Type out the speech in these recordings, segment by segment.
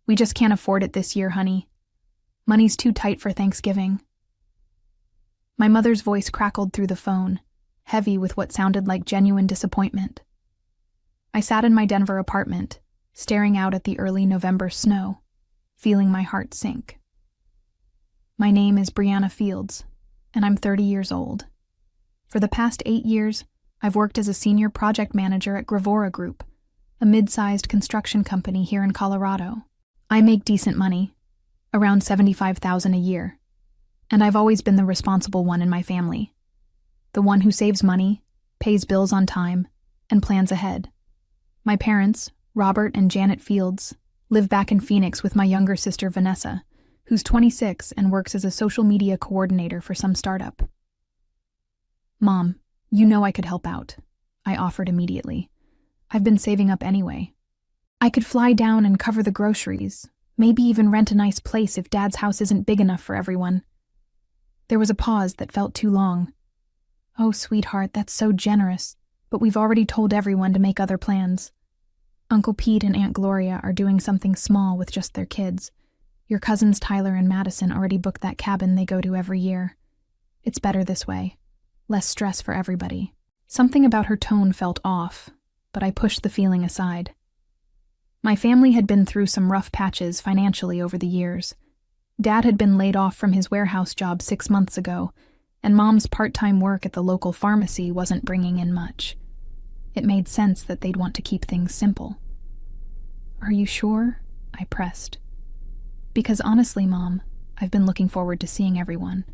We just can't afford it this year, honey. Money's too tight for Thanksgiving. My mother's voice crackled through the phone, heavy with what sounded like genuine disappointment. I sat in my Denver apartment, staring out at the early November snow, feeling my heart sink. My name is Brianna Fields, and I'm 30 years old. For the past 8 years, I've worked as a senior project manager at Gravora Group, a mid-sized construction company here in Colorado. I make decent money, around $75,000 a year, and I've always been the responsible one in my family. The one who saves money, pays bills on time, and plans ahead. My parents, Robert and Janet Fields, live back in Phoenix with my younger sister Vanessa, who's 26 and works as a social media coordinator for some startup. Mom, you know I could help out, I offered immediately. I've been saving up anyway. I could fly down and cover the groceries, maybe even rent a nice place if Dad's house isn't big enough for everyone. There was a pause that felt too long. Oh, sweetheart, that's so generous, but we've already told everyone to make other plans. Uncle Pete and Aunt Gloria are doing something small with just their kids. Your cousins Tyler and Madison already booked that cabin they go to every year. It's better this way. Less stress for everybody. Something about her tone felt off, but I pushed the feeling aside. My family had been through some rough patches financially over the years. Dad had been laid off from his warehouse job 6 months ago, and Mom's part-time work at the local pharmacy wasn't bringing in much. It made sense that they'd want to keep things simple. Are you sure? I pressed. Because honestly, Mom, I've been looking forward to seeing everyone.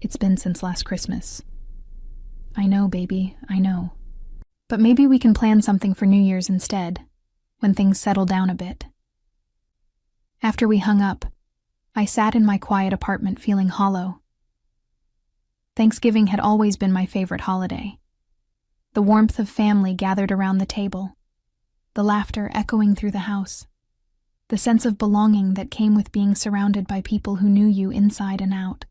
It's been since last Christmas. I know, baby, I know. But maybe we can plan something for New Year's instead, when things settle down a bit. After we hung up, I sat in my quiet apartment feeling hollow. Thanksgiving had always been my favorite holiday. The warmth of family gathered around the table, the laughter echoing through the house, the sense of belonging that came with being surrounded by people who knew you inside and out.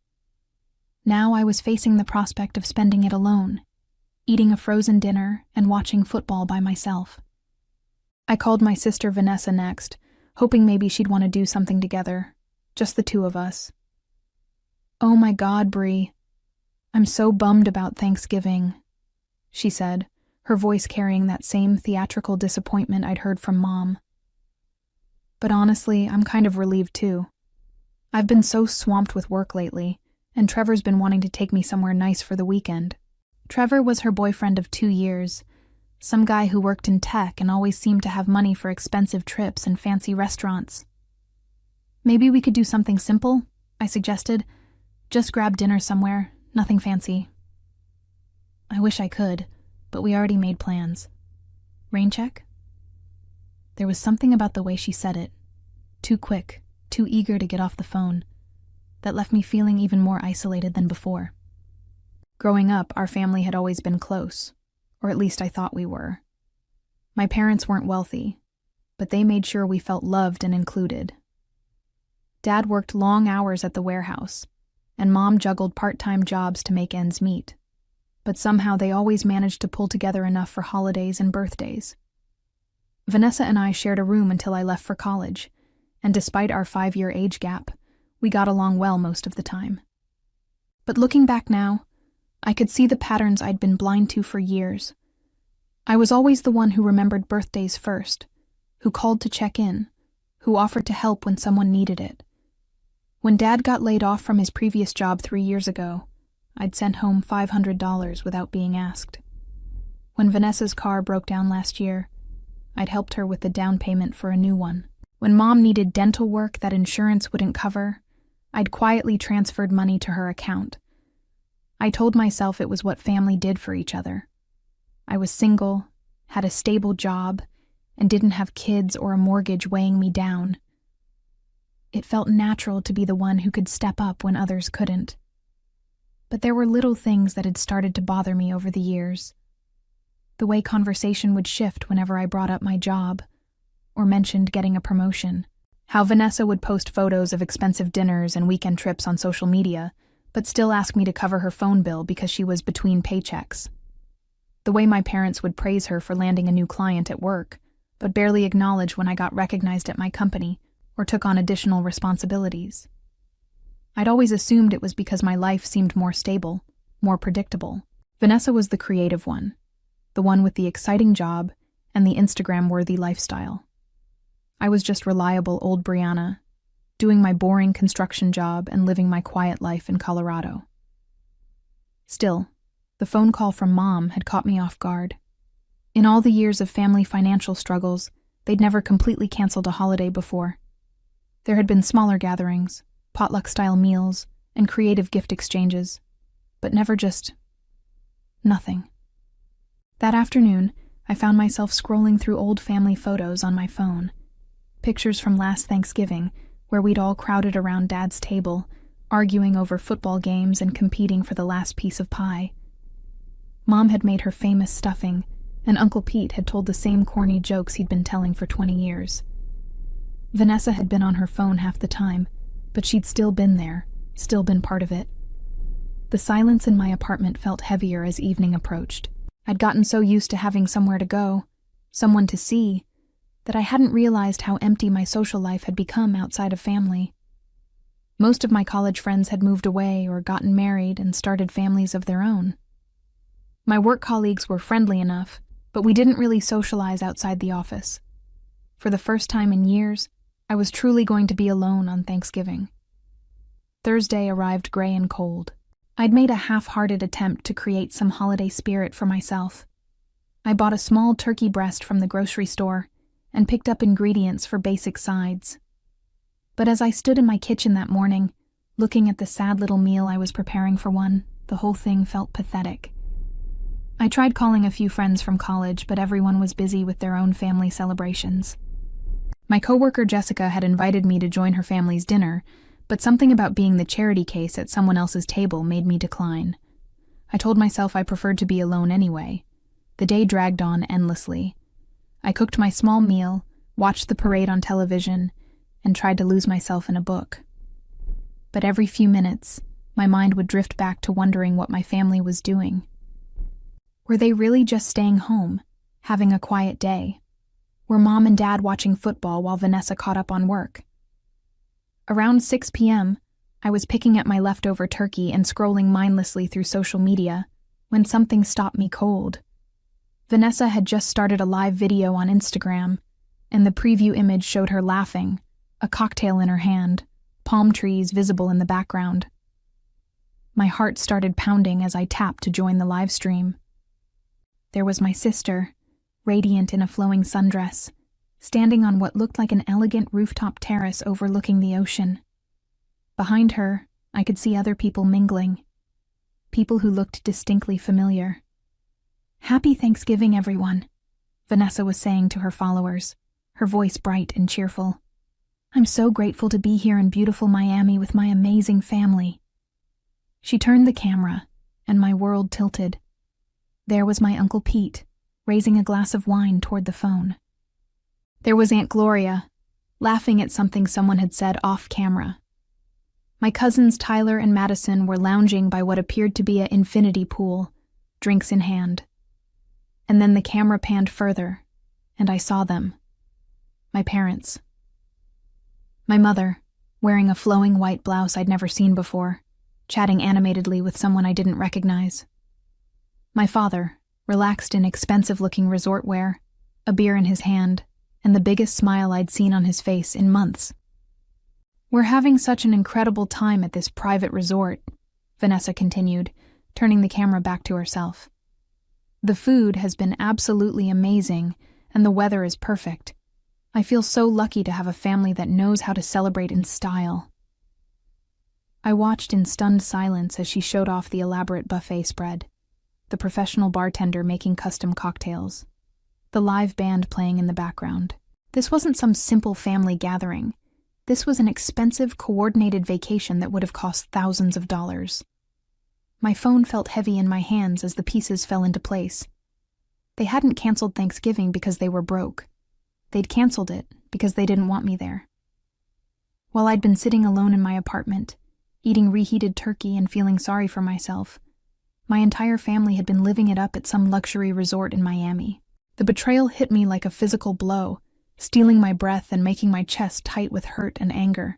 Now I was facing the prospect of spending it alone, eating a frozen dinner and watching football by myself. I called my sister Vanessa next, hoping maybe she'd want to do something together, just the two of us. Oh my God, Brie, I'm so bummed about Thanksgiving, she said, her voice carrying that same theatrical disappointment I'd heard from Mom. But honestly, I'm kind of relieved too. I've been so swamped with work lately, and Trevor's been wanting to take me somewhere nice for the weekend. Trevor was her boyfriend of 2 years, some guy who worked in tech and always seemed to have money for expensive trips and fancy restaurants. Maybe we could do something simple, I suggested. Just grab dinner somewhere, nothing fancy. I wish I could, but we already made plans. Rain check? There was something about the way she said it, too quick, too eager to get off the phone, that left me feeling even more isolated than before. Growing up, our family had always been close, or at least I thought we were. My parents weren't wealthy, but they made sure we felt loved and included. Dad worked long hours at the warehouse, and Mom juggled part-time jobs to make ends meet. But somehow they always managed to pull together enough for holidays and birthdays. Vanessa and I shared a room until I left for college, and despite our 5-year age gap, we got along well most of the time. But looking back now, I could see the patterns I'd been blind to for years. I was always the one who remembered birthdays first, who called to check in, who offered to help when someone needed it. When Dad got laid off from his previous job 3 years ago, I'd sent home $500 without being asked. When Vanessa's car broke down last year, I'd helped her with the down payment for a new one. When Mom needed dental work that insurance wouldn't cover, I'd quietly transferred money to her account. I told myself it was what family did for each other. I was single, had a stable job, and didn't have kids or a mortgage weighing me down. It felt natural to be the one who could step up when others couldn't. But there were little things that had started to bother me over the years. The way conversation would shift whenever I brought up my job, or mentioned getting a promotion. How Vanessa would post photos of expensive dinners and weekend trips on social media, but still ask me to cover her phone bill because she was between paychecks. The way my parents would praise her for landing a new client at work, but barely acknowledge when I got recognized at my company, or took on additional responsibilities. I'd always assumed it was because my life seemed more stable, more predictable. Vanessa was the creative one, the one with the exciting job and the Instagram-worthy lifestyle. I was just reliable old Brianna, doing my boring construction job and living my quiet life in Colorado. Still, the phone call from Mom had caught me off guard. In all the years of family financial struggles, they'd never completely canceled a holiday before. There had been smaller gatherings, potluck-style meals, and creative gift exchanges, but never just nothing. That afternoon, I found myself scrolling through old family photos on my phone. Pictures from last Thanksgiving, where we'd all crowded around Dad's table, arguing over football games and competing for the last piece of pie. Mom had made her famous stuffing, and Uncle Pete had told the same corny jokes he'd been telling for 20 years. Vanessa had been on her phone half the time, but she'd still been there, still been part of it. The silence in my apartment felt heavier as evening approached. I'd gotten so used to having somewhere to go, someone to see, that I hadn't realized how empty my social life had become outside of family. Most of my college friends had moved away or gotten married and started families of their own. My work colleagues were friendly enough, but we didn't really socialize outside the office. For the first time in years, I was truly going to be alone on Thanksgiving. Thursday arrived gray and cold. I'd made a half-hearted attempt to create some holiday spirit for myself. I bought a small turkey breast from the grocery store and picked up ingredients for basic sides. But as I stood in my kitchen that morning, looking at the sad little meal I was preparing for one, the whole thing felt pathetic. I tried calling a few friends from college, but everyone was busy with their own family celebrations. My coworker Jessica had invited me to join her family's dinner, but something about being the charity case at someone else's table made me decline. I told myself I preferred to be alone anyway. The day dragged on endlessly. I cooked my small meal, watched the parade on television, and tried to lose myself in a book. But every few minutes, my mind would drift back to wondering what my family was doing. Were they really just staying home, having a quiet day? Were Mom and Dad watching football while Vanessa caught up on work? Around 6 p.m., I was picking at my leftover turkey and scrolling mindlessly through social media when something stopped me cold. Vanessa had just started a live video on Instagram, and the preview image showed her laughing, a cocktail in her hand, palm trees visible in the background. My heart started pounding as I tapped to join the live stream. There was my sister, radiant in a flowing sundress, standing on what looked like an elegant rooftop terrace overlooking the ocean. Behind her, I could see other people mingling, people who looked distinctly familiar. "Happy Thanksgiving, everyone," Vanessa was saying to her followers, her voice bright and cheerful. "I'm so grateful to be here in beautiful Miami with my amazing family." She turned the camera, and my world tilted. There was my Uncle Pete, raising a glass of wine toward the phone. There was Aunt Gloria, laughing at something someone had said off camera. My cousins Tyler and Madison were lounging by what appeared to be an infinity pool, drinks in hand. And then the camera panned further, and I saw them. My parents. My mother, wearing a flowing white blouse I'd never seen before, chatting animatedly with someone I didn't recognize. My father, relaxed in expensive-looking resort wear, a beer in his hand, and the biggest smile I'd seen on his face in months. "We're having such an incredible time at this private resort," Vanessa continued, turning the camera back to herself. "The food has been absolutely amazing, and the weather is perfect. I feel so lucky to have a family that knows how to celebrate in style." I watched in stunned silence as she showed off the elaborate buffet spread, the professional bartender making custom cocktails, the live band playing in the background. This wasn't some simple family gathering. This was an expensive, coordinated vacation that would have cost thousands of dollars. My phone felt heavy in my hands as the pieces fell into place. They hadn't canceled Thanksgiving because they were broke. They'd canceled it because they didn't want me there. While I'd been sitting alone in my apartment, eating reheated turkey and feeling sorry for myself, my entire family had been living it up at some luxury resort in Miami. The betrayal hit me like a physical blow, stealing my breath and making my chest tight with hurt and anger.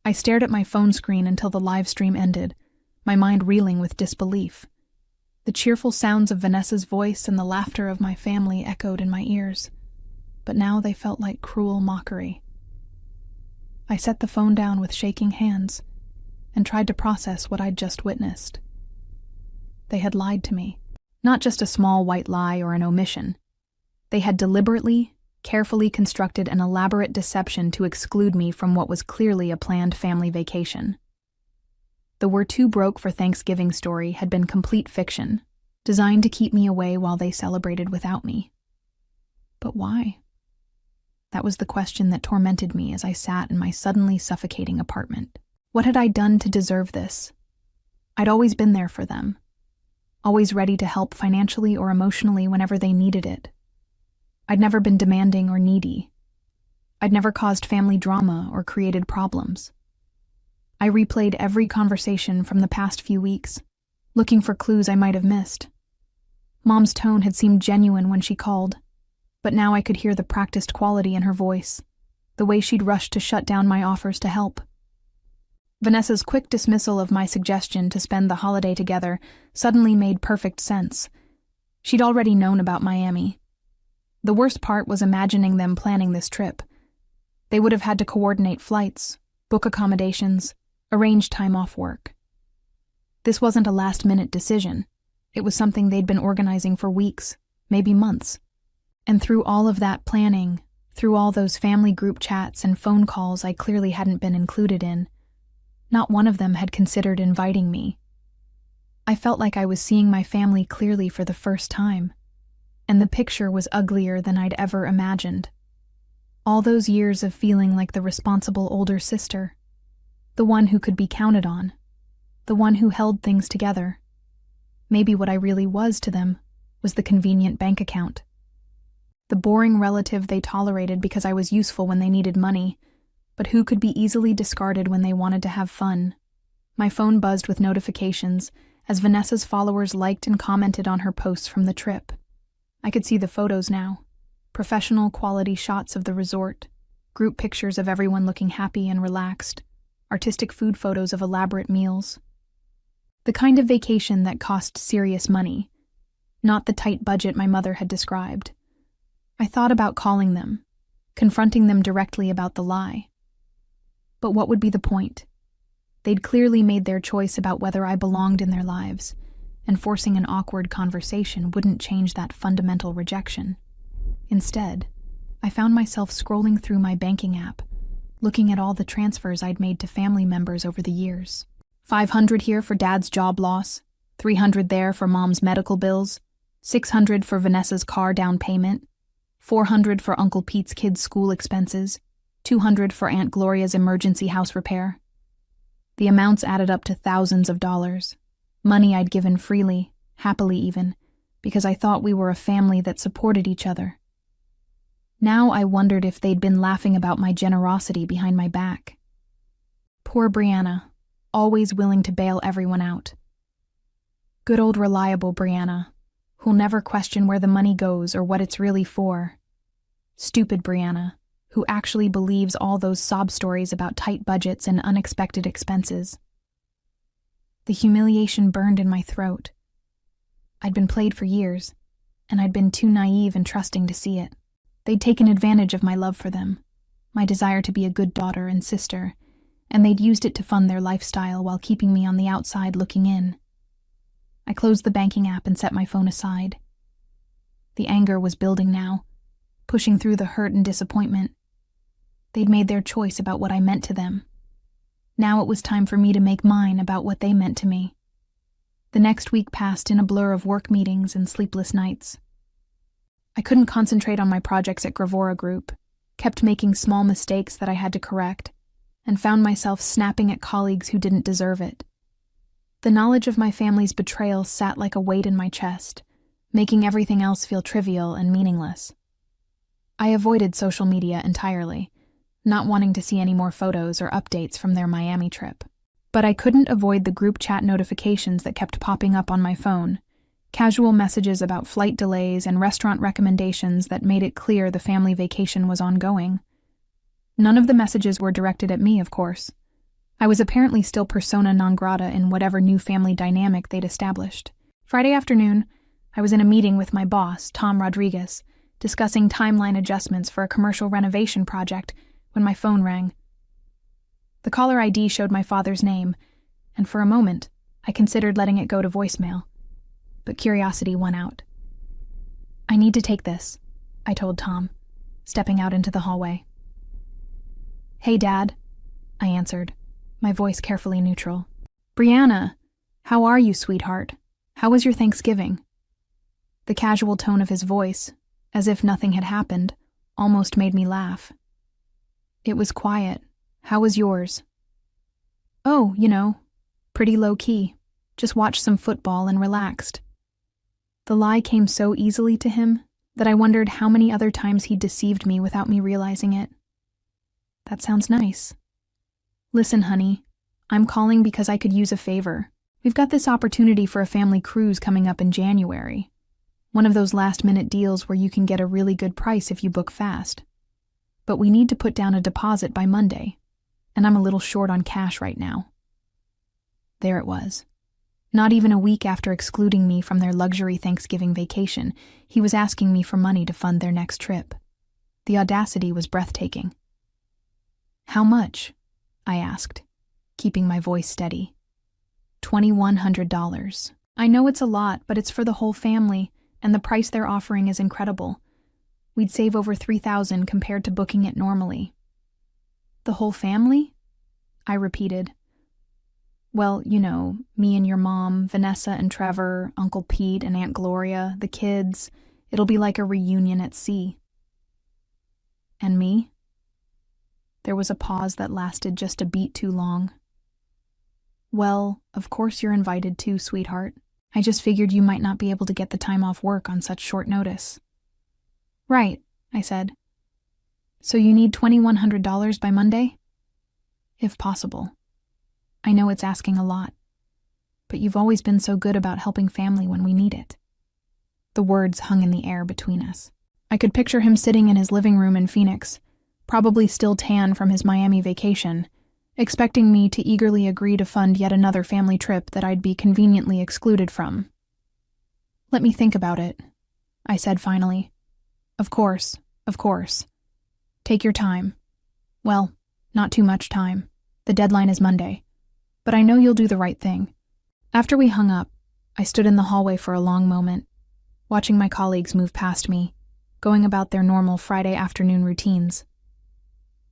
I stared at my phone screen until the live stream ended, my mind reeling with disbelief. The cheerful sounds of Vanessa's voice and the laughter of my family echoed in my ears, but now they felt like cruel mockery. I set the phone down with shaking hands and tried to process what I'd just witnessed. They had lied to me. Not just a small white lie or an omission. They had deliberately, carefully constructed an elaborate deception to exclude me from what was clearly a planned family vacation. The "we're too broke for Thanksgiving" story had been complete fiction, designed to keep me away while they celebrated without me. But why? That was the question that tormented me as I sat in my suddenly suffocating apartment. What had I done to deserve this? I'd always been there for them, always ready to help financially or emotionally whenever they needed it. I'd never been demanding or needy. I'd never caused family drama or created problems. I replayed every conversation from the past few weeks, looking for clues I might have missed. Mom's tone had seemed genuine when she called, but now I could hear the practiced quality in her voice, the way she'd rushed to shut down my offers to help. Vanessa's quick dismissal of my suggestion to spend the holiday together suddenly made perfect sense. She'd already known about Miami. The worst part was imagining them planning this trip. They would have had to coordinate flights, book accommodations, arrange time off work. This wasn't a last-minute decision. It was something they'd been organizing for weeks, maybe months. And through all of that planning, through all those family group chats and phone calls I clearly hadn't been included in, not one of them had considered inviting me. I felt like I was seeing my family clearly for the first time, and the picture was uglier than I'd ever imagined. All those years of feeling like the responsible older sister, the one who could be counted on, the one who held things together. Maybe what I really was to them was the convenient bank account. The boring relative they tolerated because I was useful when they needed money, but who could be easily discarded when they wanted to have fun. My phone buzzed with notifications as Vanessa's followers liked and commented on her posts from the trip. I could see the photos now. Professional quality shots of the resort, group pictures of everyone looking happy and relaxed, artistic food photos of elaborate meals. The kind of vacation that cost serious money, not the tight budget my mother had described. I thought about calling them, confronting them directly about the lie. But what would be the point? They'd clearly made their choice about whether I belonged in their lives, and forcing an awkward conversation wouldn't change that fundamental rejection. Instead, I found myself scrolling through my banking app, looking at all the transfers I'd made to family members over the years. $500 here for Dad's job loss, $300 there for Mom's medical bills, $600 for Vanessa's car down payment, $400 for Uncle Pete's kids' school expenses, $200 for Aunt Gloria's emergency house repair. The amounts added up to thousands of dollars, money I'd given freely, happily even, because I thought we were a family that supported each other. Now I wondered if they'd been laughing about my generosity behind my back. Poor Brianna, always willing to bail everyone out. Good old reliable Brianna, who'll never question where the money goes or what it's really for. Stupid Brianna, who actually believes all those sob stories about tight budgets and unexpected expenses. The humiliation burned in my throat. I'd been played for years, and I'd been too naive and trusting to see it. They'd taken advantage of my love for them, my desire to be a good daughter and sister, and they'd used it to fund their lifestyle while keeping me on the outside looking in. I closed the banking app and set my phone aside. The anger was building now, pushing through the hurt and disappointment. They'd made their choice about what I meant to them. Now it was time for me to make mine about what they meant to me. The next week passed in a blur of work meetings and sleepless nights. I couldn't concentrate on my projects at Gravora Group, kept making small mistakes that I had to correct, and found myself snapping at colleagues who didn't deserve it. The knowledge of my family's betrayal sat like a weight in my chest, making everything else feel trivial and meaningless. I avoided social media entirely, not wanting to see any more photos or updates from their Miami trip. But I couldn't avoid the group chat notifications that kept popping up on my phone, Casual messages about flight delays and restaurant recommendations that made it clear the family vacation was ongoing. None of the messages were directed at me, of course. I was apparently still persona non grata in whatever new family dynamic they'd established. Friday afternoon, I was in a meeting with my boss, Tom Rodriguez, discussing timeline adjustments for a commercial renovation project when my phone rang. The caller ID showed my father's name, and for a moment, I considered letting it go to voicemail. But curiosity won out. "I need to take this," I told Tom, stepping out into the hallway. "Hey, Dad," I answered, my voice carefully neutral. "Brianna, how are you, sweetheart? How was your Thanksgiving?" The casual tone of his voice, as if nothing had happened, almost made me laugh. "It was quiet. How was yours?" "Oh, pretty low-key. Just watched some football and relaxed." The lie came so easily to him that I wondered how many other times he'd deceived me without me realizing it. "That sounds nice." "Listen, honey, I'm calling because I could use a favor. We've got this opportunity for a family cruise coming up in January. One of those last-minute deals where you can get a really good price if you book fast. But we need to put down a deposit by Monday, and I'm a little short on cash right now." There it was. Not even a week after excluding me from their luxury Thanksgiving vacation, he was asking me for money to fund their next trip. The audacity was breathtaking. "How much?" I asked, keeping my voice steady. $2,100. "I know it's a lot, but it's for the whole family, and the price they're offering is incredible. We'd save over $3,000 compared to booking it normally." "The whole family?" I repeated. "Well, me and your mom, Vanessa and Trevor, Uncle Pete and Aunt Gloria, the kids. It'll be like a reunion at sea." "And me?" There was a pause that lasted just a beat too long. "Well, of course you're invited too, sweetheart. I just figured you might not be able to get the time off work on such short notice." "Right," I said. "So you need $2,100 by Monday?" "If possible. I know it's asking a lot, but you've always been so good about helping family when we need it." The words hung in the air between us. I could picture him sitting in his living room in Phoenix, probably still tan from his Miami vacation, expecting me to eagerly agree to fund yet another family trip that I'd be conveniently excluded from. "Let me think about it," I said finally. Of course. Take your time. Well, not too much time. The deadline is Monday. But I know you'll do the right thing." After we hung up, I stood in the hallway for a long moment, watching my colleagues move past me, going about their normal Friday afternoon routines.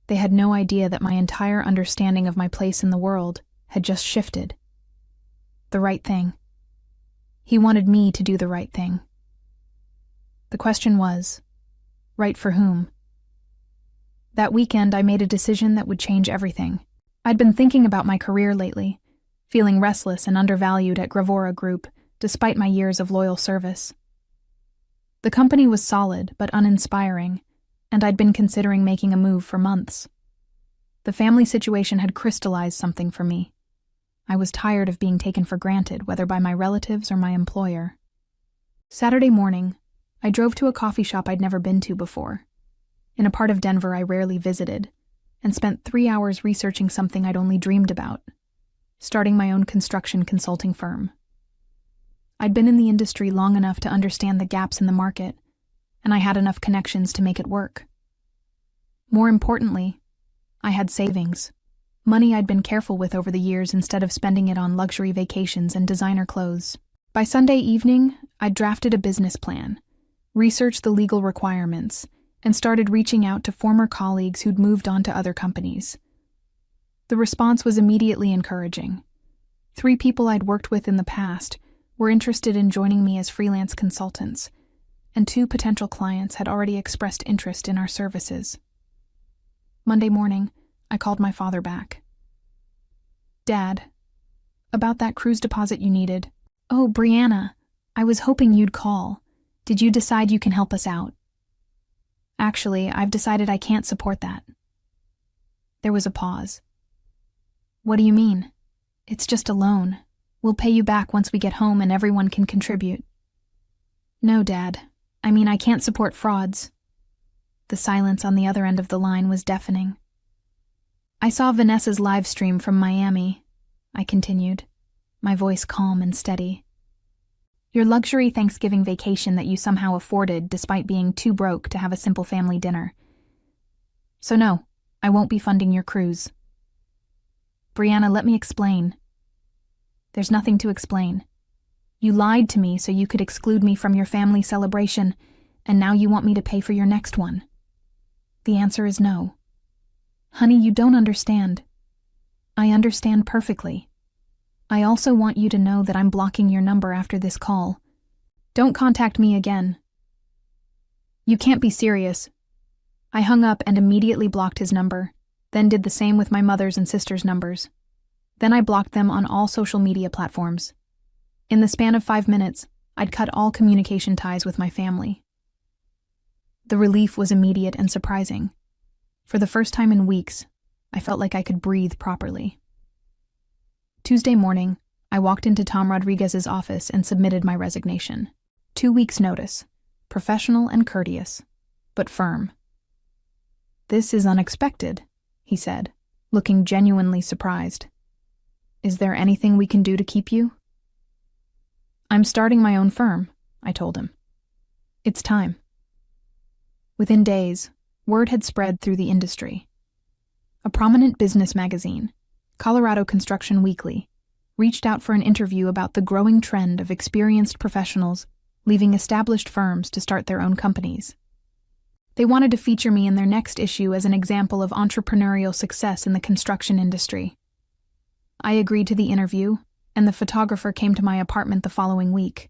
They had no idea that my entire understanding of my place in the world had just shifted. The right thing. He wanted me to do the right thing. The question was, right for whom? That weekend, I made a decision that would change everything. I'd been thinking about my career lately, feeling restless and undervalued at Gravora Group, despite my years of loyal service. The company was solid but uninspiring, and I'd been considering making a move for months. The family situation had crystallized something for me. I was tired of being taken for granted, whether by my relatives or my employer. Saturday morning, I drove to a coffee shop I'd never been to before, in a part of Denver I rarely visited, and spent 3 hours researching something I'd only dreamed about, starting my own construction consulting firm. I'd been in the industry long enough to understand the gaps in the market, and I had enough connections to make it work. More importantly, I had savings, money I'd been careful with over the years instead of spending it on luxury vacations and designer clothes. By Sunday evening, I'd drafted a business plan, researched the legal requirements, and started reaching out to former colleagues who'd moved on to other companies. The response was immediately encouraging. 3 people I'd worked with in the past were interested in joining me as freelance consultants, and 2 potential clients had already expressed interest in our services. Monday morning, I called my father back. "Dad, about that cruise deposit you needed." "Oh, Brianna, I was hoping you'd call. Did you decide you can help us out?" "Actually, I've decided I can't support that." There was a pause. "What do you mean?" "It's just a loan. We'll pay you back once we get home and everyone can contribute." No, Dad. I mean, I can't support frauds. The silence on the other end of the line was deafening. I saw Vanessa's live stream from Miami, I continued, my voice calm and steady. Your luxury Thanksgiving vacation that you somehow afforded despite being too broke to have a simple family dinner. So no, I won't be funding your cruise. Brianna, let me explain. There's nothing to explain. You lied to me so you could exclude me from your family celebration, and now you want me to pay for your next one. The answer is no. Honey, you don't understand. I understand perfectly. I also want you to know that I'm blocking your number after this call. Don't contact me again. You can't be serious. I hung up and immediately blocked his number, then did the same with my mother's and sister's numbers. Then I blocked them on all social media platforms. In the span of 5 minutes, I'd cut all communication ties with my family. The relief was immediate and surprising. For the first time in weeks, I felt like I could breathe properly. Tuesday morning, I walked into Tom Rodriguez's office and submitted my resignation. 2 weeks' notice, professional and courteous, but firm. This is unexpected, he said, looking genuinely surprised. Is there anything we can do to keep you? I'm starting my own firm, I told him. It's time. Within days, word had spread through the industry. A prominent business magazine, Colorado Construction Weekly, reached out for an interview about the growing trend of experienced professionals leaving established firms to start their own companies. They wanted to feature me in their next issue as an example of entrepreneurial success in the construction industry. I agreed to the interview, and the photographer came to my apartment the following week.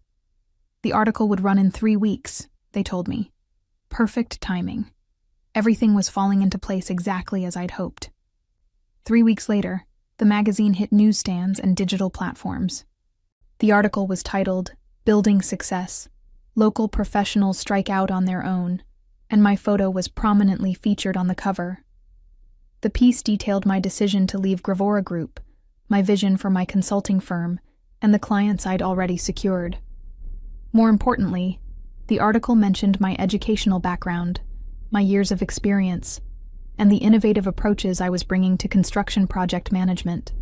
The article would run in 3 weeks, they told me. Perfect timing. Everything was falling into place exactly as I'd hoped. 3 weeks later, the magazine hit newsstands and digital platforms. The article was titled, Building Success. Local professionals strike out on their own, and my photo was prominently featured on the cover. The piece detailed my decision to leave Gravora Group, my vision for my consulting firm, and the clients I'd already secured. More importantly, the article mentioned my educational background, my years of experience, and the innovative approaches I was bringing to construction project management.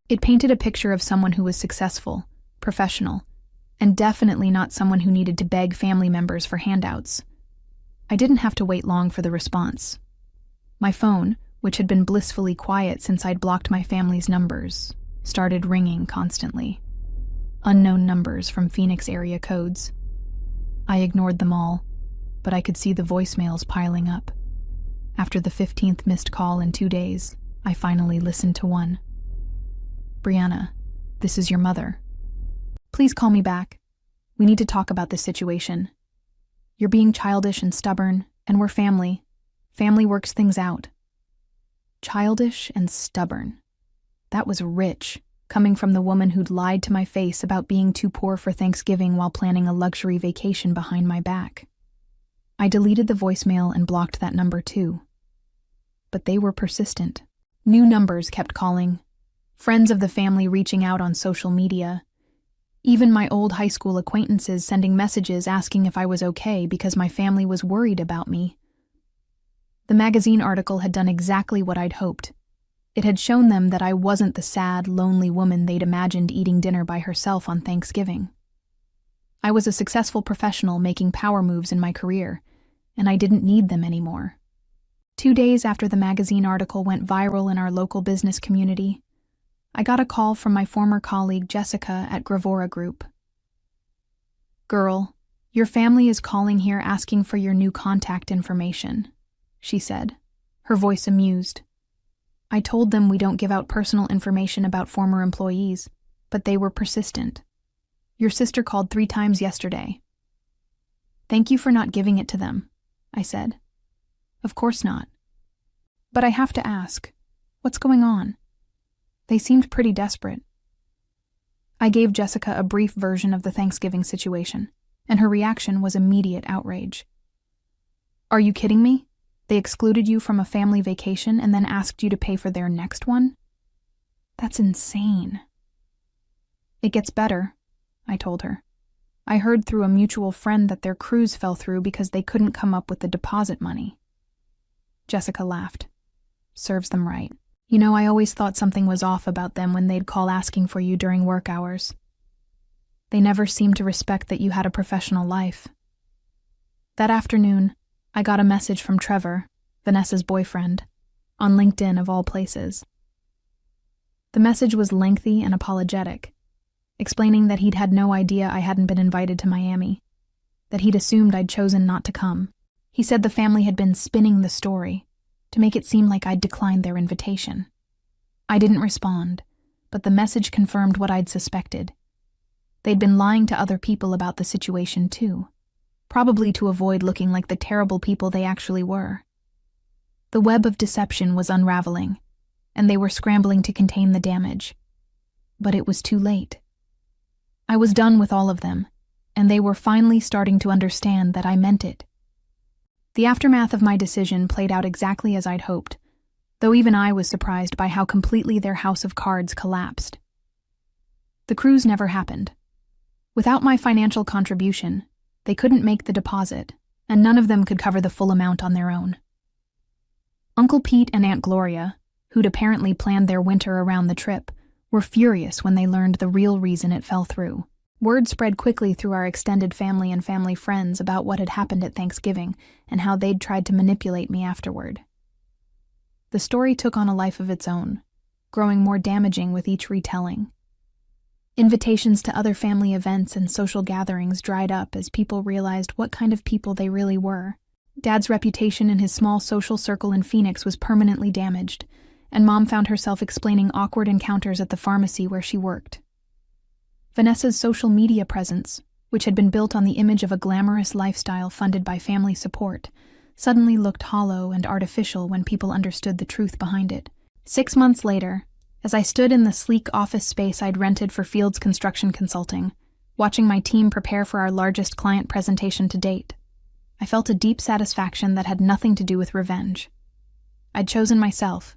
It painted a picture of someone who was successful, professional, and definitely not someone who needed to beg family members for handouts. I didn't have to wait long for the response. My phone, which had been blissfully quiet since I'd blocked my family's numbers, started ringing constantly. Unknown numbers from Phoenix area codes. I ignored them all, but I could see the voicemails piling up. After the 15th missed call in 2 days, I finally listened to one. Brianna, this is your mother. Please call me back. We need to talk about this situation. You're being childish and stubborn, and we're family. Family works things out. Childish and stubborn. That was rich, coming from the woman who'd lied to my face about being too poor for Thanksgiving while planning a luxury vacation behind my back. I deleted the voicemail and blocked that number too. But they were persistent. New numbers kept calling. Friends of the family reaching out on social media. Even my old high school acquaintances sending messages asking if I was okay because my family was worried about me. The magazine article had done exactly what I'd hoped. It had shown them that I wasn't the sad, lonely woman they'd imagined eating dinner by herself on Thanksgiving. I was a successful professional making power moves in my career, and I didn't need them anymore. 2 days after the magazine article went viral in our local business community, I got a call from my former colleague Jessica at Gravora Group. Girl, your family is calling here asking for your new contact information, she said, her voice amused. I told them we don't give out personal information about former employees, but they were persistent. Your sister called 3 times yesterday. Thank you for not giving it to them, I said. Of course not. But I have to ask, what's going on? They seemed pretty desperate. I gave Jessica a brief version of the Thanksgiving situation, and her reaction was immediate outrage. Are you kidding me? They excluded you from a family vacation and then asked you to pay for their next one? That's insane. It gets better, I told her. I heard through a mutual friend that their cruise fell through because they couldn't come up with the deposit money. Jessica laughed. Serves them right. You know, I always thought something was off about them when they'd call asking for you during work hours. They never seemed to respect that you had a professional life. That afternoon, I got a message from Trevor, Vanessa's boyfriend, on LinkedIn of all places. The message was lengthy and apologetic, explaining that he'd had no idea I hadn't been invited to Miami, that he'd assumed I'd chosen not to come. He said the family had been spinning the story to make it seem like I'd declined their invitation. I didn't respond, but the message confirmed what I'd suspected. They'd been lying to other people about the situation too, probably to avoid looking like the terrible people they actually were. The web of deception was unraveling, and they were scrambling to contain the damage. But it was too late. I was done with all of them, and they were finally starting to understand that I meant it. The aftermath of my decision played out exactly as I'd hoped, though even I was surprised by how completely their house of cards collapsed. The cruise never happened. Without my financial contribution, they couldn't make the deposit, and none of them could cover the full amount on their own. Uncle Pete and Aunt Gloria, who'd apparently planned their winter around the trip, were furious when they learned the real reason it fell through. Word spread quickly through our extended family and family friends about what had happened at Thanksgiving and how they'd tried to manipulate me afterward. The story took on a life of its own, growing more damaging with each retelling. Invitations to other family events and social gatherings dried up as people realized what kind of people they really were. Dad's reputation in his small social circle in Phoenix was permanently damaged, and Mom found herself explaining awkward encounters at the pharmacy where she worked. Vanessa's social media presence, which had been built on the image of a glamorous lifestyle funded by family support, suddenly looked hollow and artificial when people understood the truth behind it. 6 months later, as I stood in the sleek office space I'd rented for Fields Construction Consulting, watching my team prepare for our largest client presentation to date, I felt a deep satisfaction that had nothing to do with revenge. I'd chosen myself,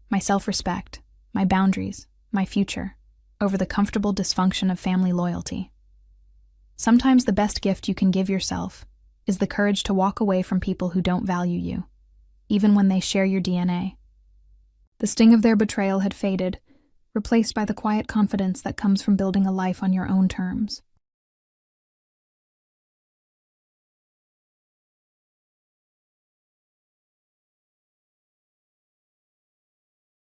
my self-respect, my boundaries, my future, over the comfortable dysfunction of family loyalty. Sometimes the best gift you can give yourself is the courage to walk away from people who don't value you, even when they share your DNA. The sting of their betrayal had faded, replaced by the quiet confidence that comes from building a life on your own terms.